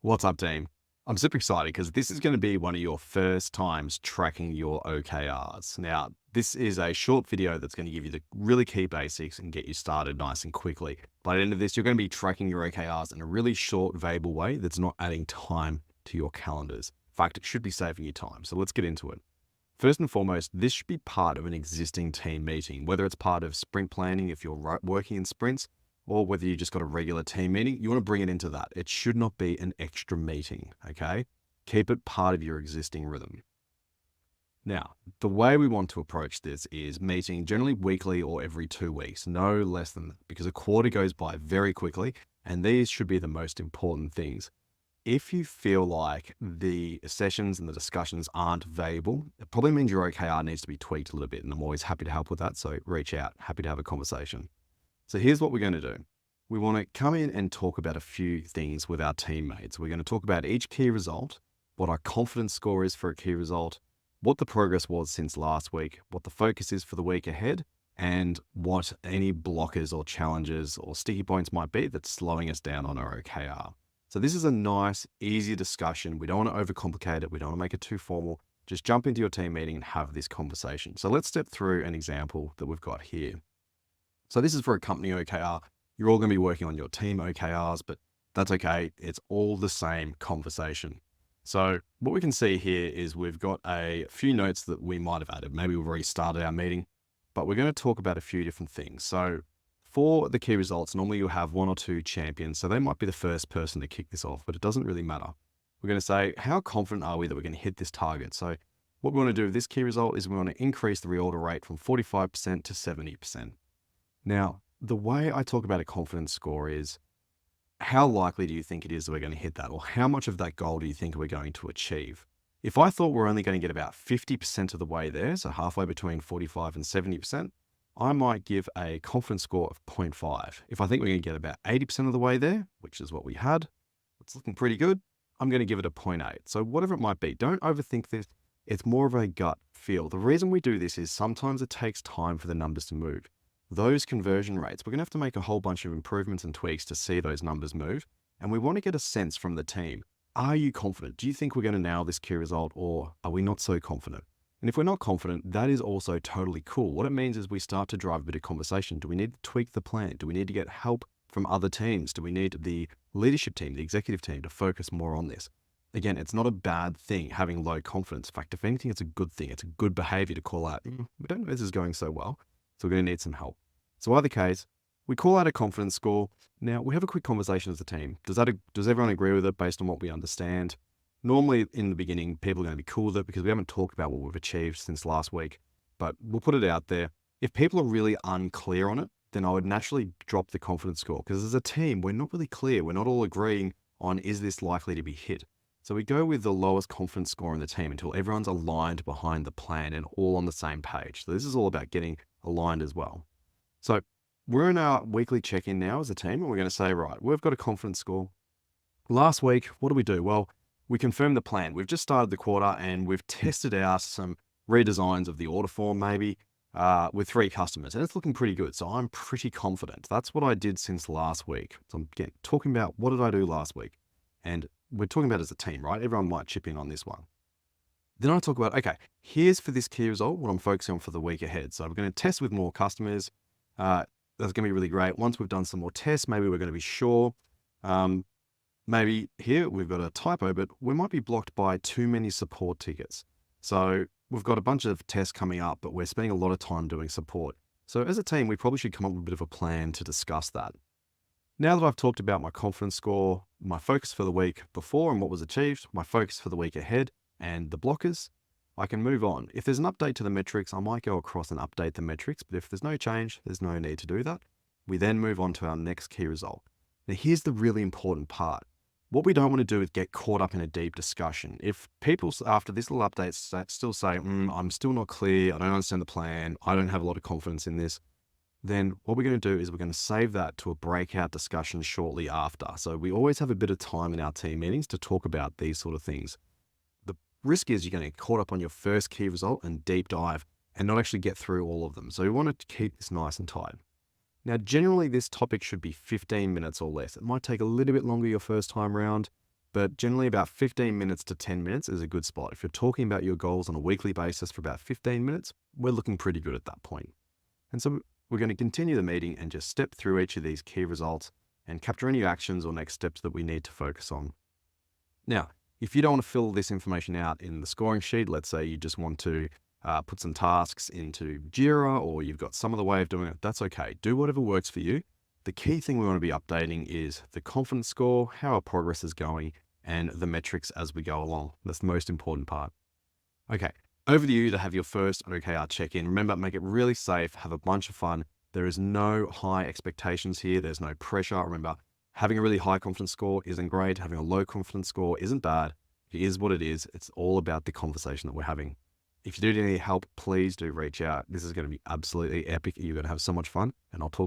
What's up, team? I'm super excited because this is going to be one of your first times tracking your OKRs. Now, this is a short video that's going to give you the really key basics and get you started nice and quickly. By the end of this, you're going to be tracking your OKRs in a really short, valuable way that's not adding time to your calendars. In fact, it should be saving you time. So let's get into it. First and foremost, this should be part of an existing team meeting, whether it's part of sprint planning if you're working in sprints, or whether you just got a regular team meeting, you want to bring it into that. It should not be an extra meeting, okay? Keep it part of your existing rhythm. Now, the way we want to approach this is meeting generally weekly or every 2 weeks, no less than that, because a quarter goes by very quickly, and these should be the most important things. If you feel like the sessions and the discussions aren't valuable, it probably means your OKR needs to be tweaked a little bit, and I'm always happy to help with that, so reach out, happy to have a conversation. So here's what we're going to do. We want to come in and talk about a few things with our teammates. We're going to talk about each key result, what our confidence score is for a key result, what the progress was since last week, what the focus is for the week ahead, and what any blockers or challenges or sticky points might be that's slowing us down on our OKR. So this is a nice, easy discussion. We don't want to overcomplicate it. We don't want to make it too formal. Just jump into your team meeting and have this conversation. So let's step through an example that we've got here. So this is for a company OKR. You're all going to be working on your team OKRs, but that's okay. It's all the same conversation. So what we can see here is we've got a few notes that we might have added. Maybe we've already started our meeting, but we're going to talk about a few different things. So for the key results, normally you'll have one or two champions. So they might be the first person to kick this off, but it doesn't really matter. We're going to say, how confident are we that we're going to hit this target? So what we want to do with this key result is we want to increase the reorder rate from 45% to 70%. Now, the way I talk about a confidence score is how likely do you think it is that we're going to hit that? Or how much of that goal do you think we're going to achieve? If I thought we're only going to get about 50% of the way there, so halfway between 45 and 70%, I might give a confidence score of 0.5. If I think we're going to get about 80% of the way there, which is what we had, it's looking pretty good, I'm going to give it a 0.8. So whatever it might be, don't overthink this. It's more of a gut feel. The reason we do this is sometimes it takes time for the numbers to move. Those conversion rates, we're going to have to make a whole bunch of improvements and tweaks to see those numbers move. And we want to get a sense from the team. Are you confident? Do you think we're going to nail this key result, or are we not so confident? And if we're not confident, that is also totally cool. What it means is we start to drive a bit of conversation. Do we need to tweak the plan? Do we need to get help from other teams? Do we need the leadership team, the executive team to focus more on this? Again, it's not a bad thing having low confidence. In fact, if anything, it's a good thing. It's a good behavior to call out, we don't know this is going so well, so we're going to need some help. So either case, we call out a confidence score. Now we have a quick conversation as a team. Does everyone agree with it based on what we understand? Normally in the beginning, people are going to be cool with it because we haven't talked about what we've achieved since last week, but we'll put it out there. If people are really unclear on it, then I would naturally drop the confidence score because as a team, we're not really clear. We're not all agreeing on, is this likely to be hit? So we go with the lowest confidence score in the team until everyone's aligned behind the plan and all on the same page. So this is all about getting aligned as well. So we're in our weekly check-in now as a team, and we're going to say, right, we've got a confidence score. Last week, what do we do? Well, we confirmed the plan. We've just started the quarter and we've tested out some redesigns of the order form maybe with 3 customers, and it's looking pretty good. So I'm pretty confident. That's what I did since last week. So I'm talking about what did I do last week? And we're talking about as a team, right? Everyone might chip in on this one. Then I talk about, okay, here's for this key result, what I'm focusing on for the week ahead. So we're going to test with more customers. That's going to be really great. Once we've done some more tests, maybe we're going to be sure. Maybe here we've got a typo, but we might be blocked by too many support tickets. So we've got a bunch of tests coming up, but we're spending a lot of time doing support. So as a team, we probably should come up with a bit of a plan to discuss that. Now that I've talked about my confidence score, my focus for the week before and what was achieved, my focus for the week ahead, and the blockers, I can move on. If there's an update to the metrics, I might go across and update the metrics, but if there's no change, there's no need to do that. We then move on to our next key result. Now, here's the really important part. What we don't want to do is get caught up in a deep discussion. If people after this little update still say, I'm still not clear, I don't understand the plan, I don't have a lot of confidence in this, then what we're going to do is we're going to save that to a breakout discussion shortly after. So we always have a bit of time in our team meetings to talk about these sort of things. The risk is you're going to get caught up on your first key result and deep dive and not actually get through all of them. So we want to keep this nice and tight. Now, generally this topic should be 15 minutes or less. It might take a little bit longer your first time round. but generally about 15 minutes to 10 minutes is a good spot. If you're talking about your goals on a weekly basis for about 15 minutes, we're looking pretty good at that point. And so we're going to continue the meeting and just step through each of these key results and capture any actions or next steps that we need to focus on. Now, if you don't want to fill this information out in the scoring sheet, let's say you just want to put some tasks into Jira, or you've got some other way of doing it, that's okay. Do whatever works for you. The key thing we want to be updating is the confidence score, how our progress is going, and the metrics as we go along. That's the most important part. Okay, over to you to have your first OKR check-in. Remember, make it really safe, have a bunch of fun. There is no high expectations here. There's no pressure. Remember, having a really high confidence score isn't great. Having a low confidence score isn't bad. It is what it is. It's all about the conversation that we're having. If you do need any help, please do reach out. This is going to be absolutely epic. You're going to have so much fun, and I'll talk